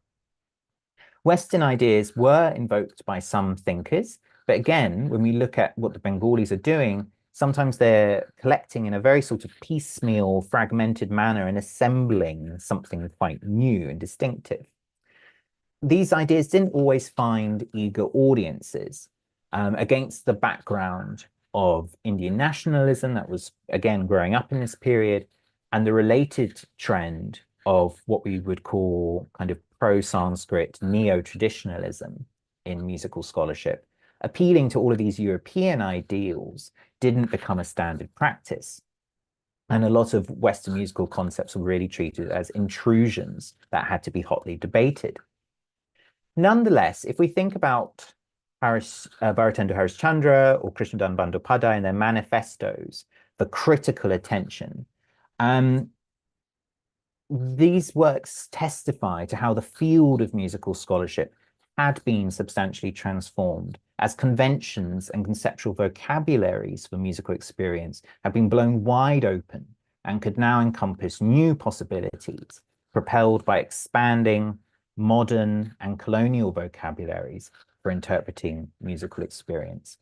Western ideas were invoked by some thinkers, but again, when we look at what the Bengalis are doing, sometimes they're collecting in a very sort of piecemeal, fragmented manner and assembling something quite new and distinctive. These ideas didn't always find eager audiences against the background of Indian nationalism that was, again, growing up in this period, and the related trend of what we would call kind of pro-Sanskrit neo-traditionalism in musical scholarship. Appealing to all of these European ideals didn't become a standard practice. And a lot of Western musical concepts were really treated as intrusions that had to be hotly debated. Nonetheless, if we think about Bharatendra Harishchandra or Krishnadan Bandyopadhyay and their manifestos for critical attention, these works testify to how the field of musical scholarship had been substantially transformed as conventions and conceptual vocabularies for musical experience have been blown wide open and could now encompass new possibilities propelled by expanding modern and colonial vocabularies for interpreting musical experience.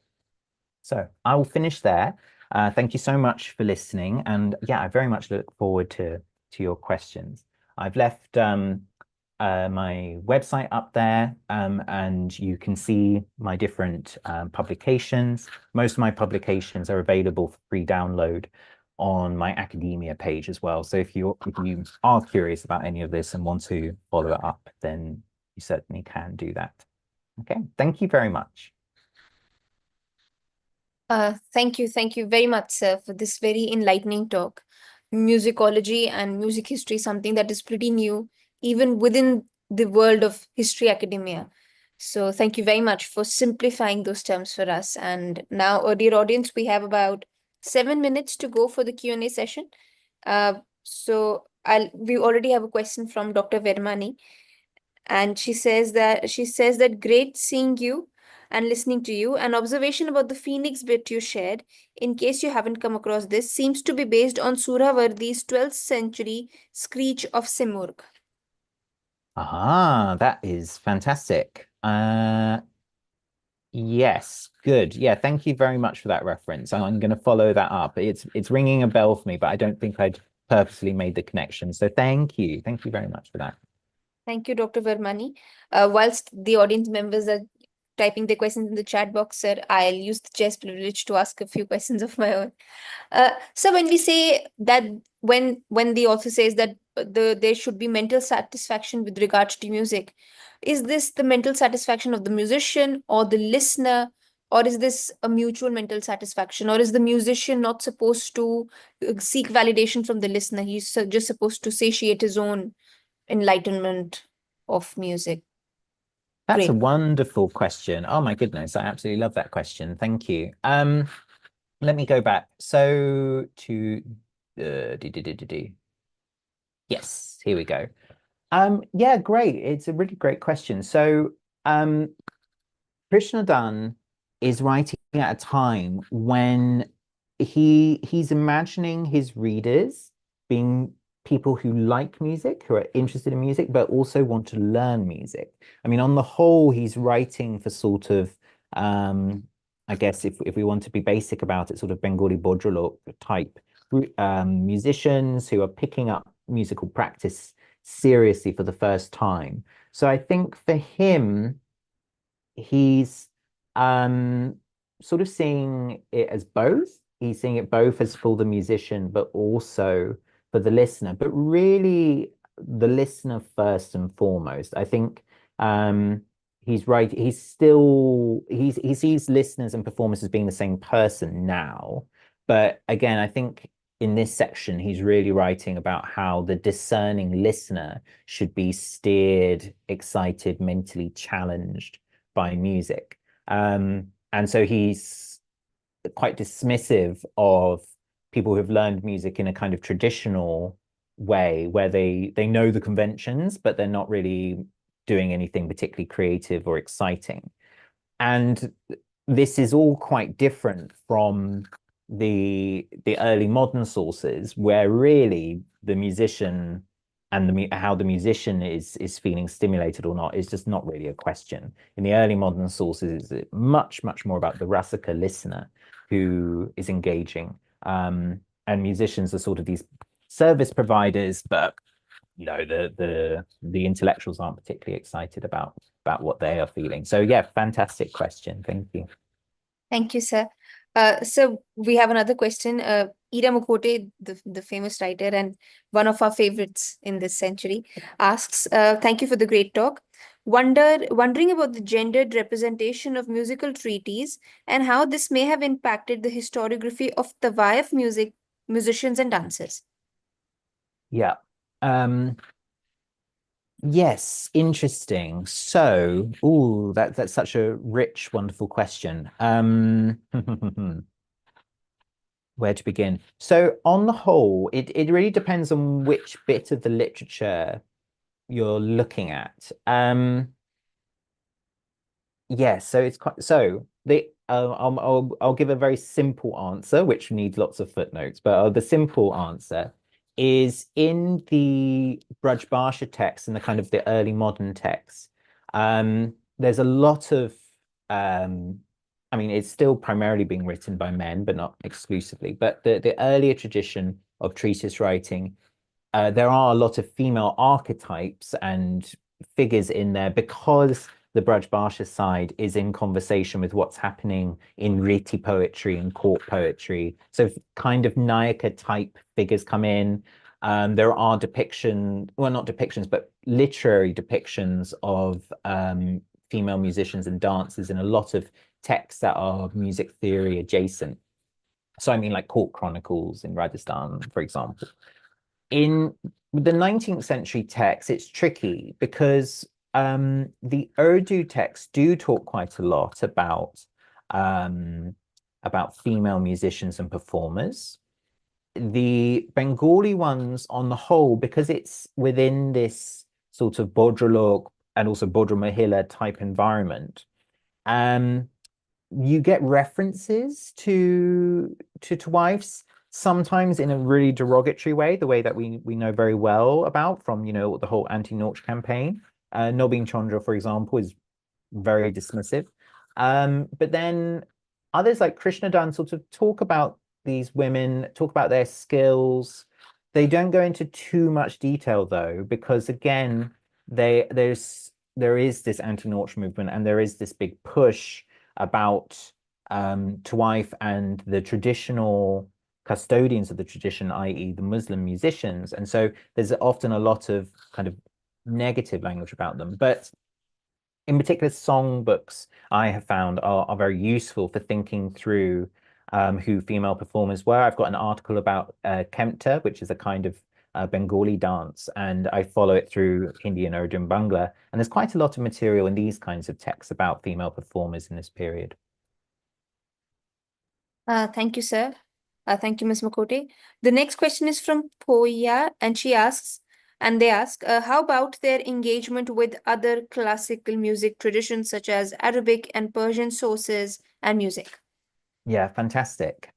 So I will finish there. Thank you so much for listening. And yeah, I very much look forward to your questions. I've left my website up there, and you can see my different publications. Most of my publications are available for free download on my academia page as well. So if you are curious about any of this and want to follow it up, then you certainly can do that. Okay, thank you very much. Thank you very much, sir, for this very enlightening talk. Musicology and music history is something that is pretty new, even within the world of history academia. So thank you very much for simplifying those terms for us. And now, dear audience, we have about 7 minutes to go for the Q&A session. We already have a question from Dr. Vermani, and she says that great seeing you and listening to you. An observation about the phoenix bit you shared, in case you haven't come across this, seems to be based on Suravardi's 12th century screech of Simurgh. Ah, that is fantastic. Yes, good. Yeah, thank you very much for that reference. I'm going to follow that up. It's ringing a bell for me, but I don't think I'd purposely made the connection. So thank you. Thank you very much for that. Thank you, Dr. Vermani. Whilst the audience members are typing their questions in the chat box, sir, I'll use the chess privilege to ask a few questions of my own. So when we say that, when the author says that there should be mental satisfaction with regards to music, is this the mental satisfaction of the musician or the listener, or is this a mutual mental satisfaction, or is the musician not supposed to seek validation from the listener? He's just supposed to satiate his own enlightenment of music. That's Great. a wonderful question. Oh my goodness, I absolutely love that question. Thank you. Let me go back. So to yes, here we go. Yeah, great. It's a really great question. So Krishnadan is writing at a time when he's imagining his readers being people who like music, who are interested in music, but also want to learn music. I mean, on the whole, he's writing for sort of, I guess if we want to be basic about it, sort of Bengali Bodrolok type musicians who are picking up musical practice seriously for the first time. So I think for him, he's sort of seeing it as both. He's seeing it both as for the musician, but also for the listener, but really the listener first and foremost. I think he's right. He sees listeners and performers as being the same person now. But again, I think in this section, he's really writing about how the discerning listener should be steered, excited, mentally challenged by music. And so he's quite dismissive of people who have learned music in a kind of traditional way where they know the conventions, but they're not really doing anything particularly creative or exciting. And this is all quite different from the early modern sources, where really the musician and how the musician is feeling stimulated or not is just not really a question. In the early modern sources, it's much more about the Rasika listener who is engaging. And musicians are sort of these service providers, but the intellectuals aren't particularly excited about what they are feeling. So yeah, fantastic question. Thank you. Thank you, sir. So we have another question. Ida Mukote, the famous writer and one of our favorites in this century, asks, thank you for the great talk. Wondering about the gendered representation of musical treaties and how this may have impacted the historiography of Tawayef music, musicians and dancers. Yeah. Yes, interesting. So, that's such a rich, wonderful question. Where to begin? So, on the whole, it really depends on which bit of the literature you're looking at. Yes, so it's quite so the I'll give a very simple answer, which needs lots of footnotes, but the simple answer is in the Braj Bhasha text and the kind of the early modern texts. There's a lot of I mean, it's still primarily being written by men, but not exclusively. But the earlier tradition of treatise writing, there are a lot of female archetypes and figures in there because the Braj Bhasha side is in conversation with what's happening in Riti poetry and court poetry. So kind of Nayaka type figures come in. There are well, not depictions, but literary depictions of female musicians and dancers in a lot of texts that are music theory adjacent. So I mean like court chronicles in Rajasthan, for example. In the 19th century text, it's tricky because the Urdu texts do talk quite a lot about female musicians and performers. The Bengali ones, on the whole, because it's within this sort of Bodrolok and also Bodro Mahila type environment, you get references to wives sometimes in a really derogatory way, the way that we know very well about from the whole anti-Nautch campaign. Nobin Chandra, for example, is very dismissive. But then others like Krishnadan sort of talk about these women, talk about their skills. They don't go into too much detail though, because again, there is this anti-Nautch movement and there is this big push about Tawaif and the traditional custodians of the tradition, i.e. the Muslim musicians. And so there's often a lot of kind of negative language about them. But in particular, songbooks I have found are very useful for thinking through who female performers were. I've got an article about Kempta, which is a kind of Bengali dance, and I follow it through Hindi and Urdu and Bangla. And there's quite a lot of material in these kinds of texts about female performers in this period. Thank you, sir. Thank you, Ms. Makote. The next question is from Poya, and they ask, how about their engagement with other classical music traditions such as Arabic and Persian sources and music? Yeah, fantastic.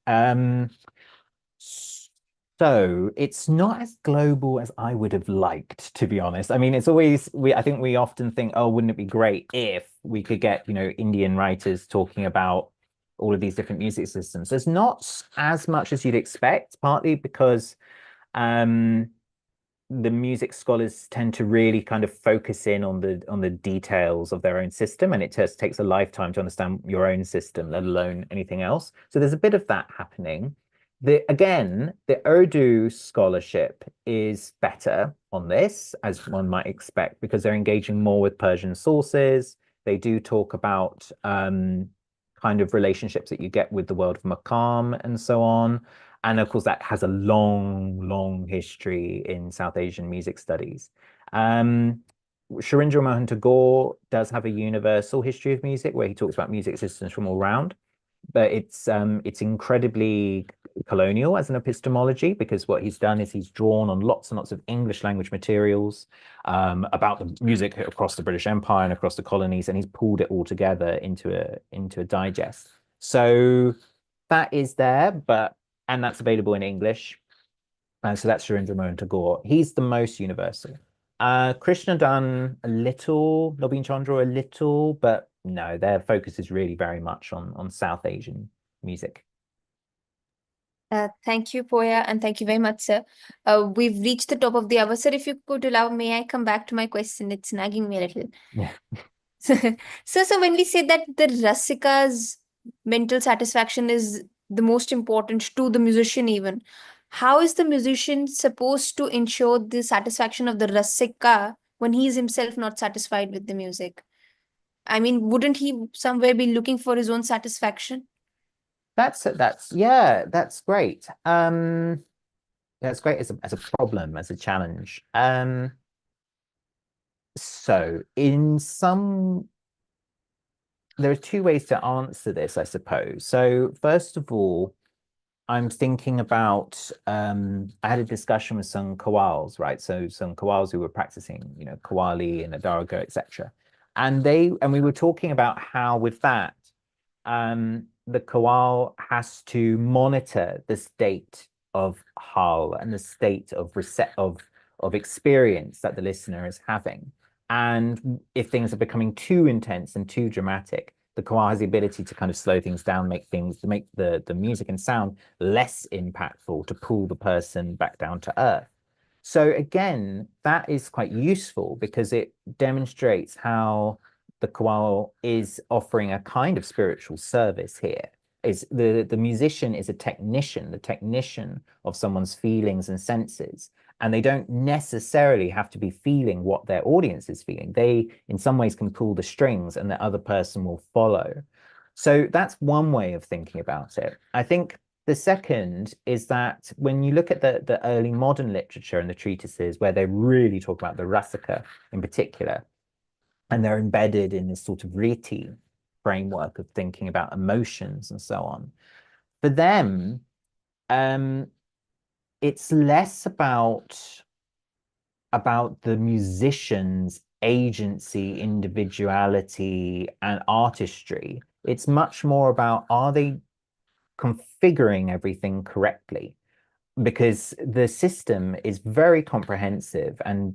So it's not as global as I would have liked, to be honest. I mean, it's always I think we often think, oh, wouldn't it be great if we could get, Indian writers talking about all of these different music systems. There's not as much as you'd expect, partly because the music scholars tend to really kind of focus in on the details of their own system, and it just takes a lifetime to understand your own system, let alone anything else. So there's a bit of that happening. Again, the Urdu scholarship is better on this, as one might expect, because they're engaging more with Persian sources. They do talk about kind of relationships that you get with the world of Maqam and so on. And of course, that has a long history in South Asian music studies. Sharindra Mohan Tagore does have a universal history of music where he talks about music systems from all around, but it's incredibly colonial as an epistemology, because what he's done is he's drawn on lots and lots of English language materials about the music across the British Empire and across the colonies, and he's pulled it all together into a digest. So that is there, and that's available in English. So that's Surendra Mohan Tagore. He's the most universal. Krishna done a little, Nobin Chandra a little, but no, their focus is really very much on South Asian music. Thank you, Poya, and thank you very much, sir. We've reached the top of the hour. Sir, if you could allow, may I come back to my question? It's nagging me a little. Yeah. So when we say that the Rasika's mental satisfaction is the most important to the musician even, how is the musician supposed to ensure the satisfaction of the Rasika when he is himself not satisfied with the music? I mean, wouldn't he somewhere be looking for his own satisfaction? That's great. That's great as a problem, as a challenge. So there are two ways to answer this, I suppose. So first of all, I'm thinking about I had a discussion with some Kawals, right? So some Kawals who were practicing, Kawali and Adaraga, etc. And we were talking about how with that, the Kawal has to monitor the state of hal and the state of experience that the listener is having. And if things are becoming too intense and too dramatic, the Kawal has the ability to kind of slow things down, make the music and sound less impactful, to pull the person back down to earth. So again, that is quite useful because it demonstrates how the Kawal is offering a kind of spiritual service here. Is the musician is a technician, the technician of someone's feelings and senses. And they don't necessarily have to be feeling what their audience is feeling. They, in some ways, can pull the strings and the other person will follow. So that's one way of thinking about it. I think the second is that when you look at the early modern literature and the treatises where they really talk about the Rasika in particular, and they're embedded in this sort of riti framework of thinking about emotions and so on, for them, it's less about the musician's agency, individuality, and artistry. It's much more about, are they configuring everything correctly? Because the system is very comprehensive, and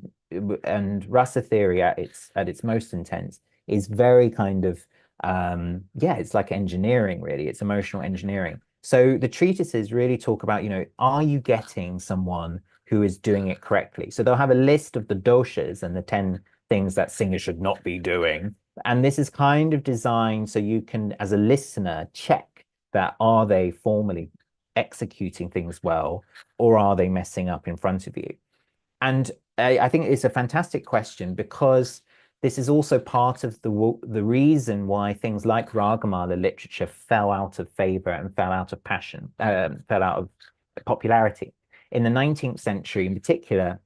rasa theory at its most intense is very kind of it's like engineering, really. It's emotional engineering. So the treatises really talk about, are you getting someone who is doing it correctly? So they'll have a list of the doshas and the 10 things that singers should not be doing. And this is kind of designed so you can, as a listener, check that are they formally executing things well, or are they messing up in front of you? And I think it's a fantastic question, because this is also part of the reason why things like Ragamala literature fell out of favor and fell out of passion, fell out of popularity. In the 19th century in particular,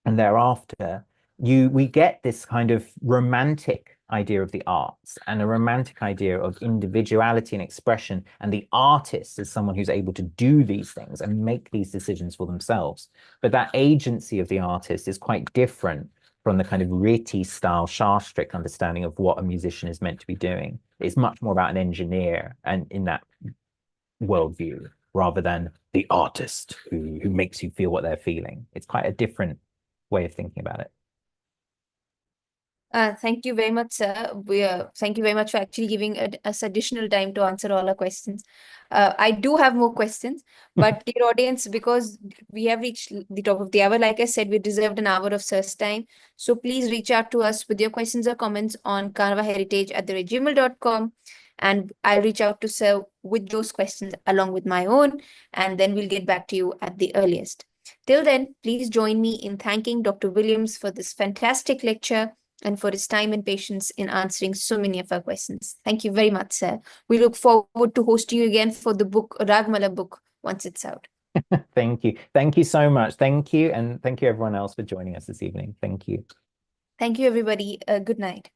and thereafter, we get this kind of romantic idea of the arts and a romantic idea of individuality and expression, and the artist as someone who's able to do these things and make these decisions for themselves. But that agency of the artist is quite different from the kind of riti style shastric understanding of what a musician is meant to be doing. It's much more about an engineer, and in that worldview, rather than the artist who makes you feel what they're feeling. It's quite a different way of thinking about it. Thank you very much, sir. Thank you very much for actually giving us additional time to answer all our questions. I do have more questions, but dear audience, because we have reached the top of the hour, like I said, we deserved an hour of sir's time. So please reach out to us with your questions or comments on kanvaheritage@gmail.com, and I'll reach out to sir with those questions along with my own, and then we'll get back to you at the earliest. Till then, please join me in thanking Dr. Williams for this fantastic lecture and for his time and patience in answering so many of our questions. Thank you very much, sir. We look forward to hosting you again for the book, Ragmala book, once it's out. Thank you. Thank you so much. Thank you. And thank you everyone else for joining us this evening. Thank you. Thank you, everybody. Good night.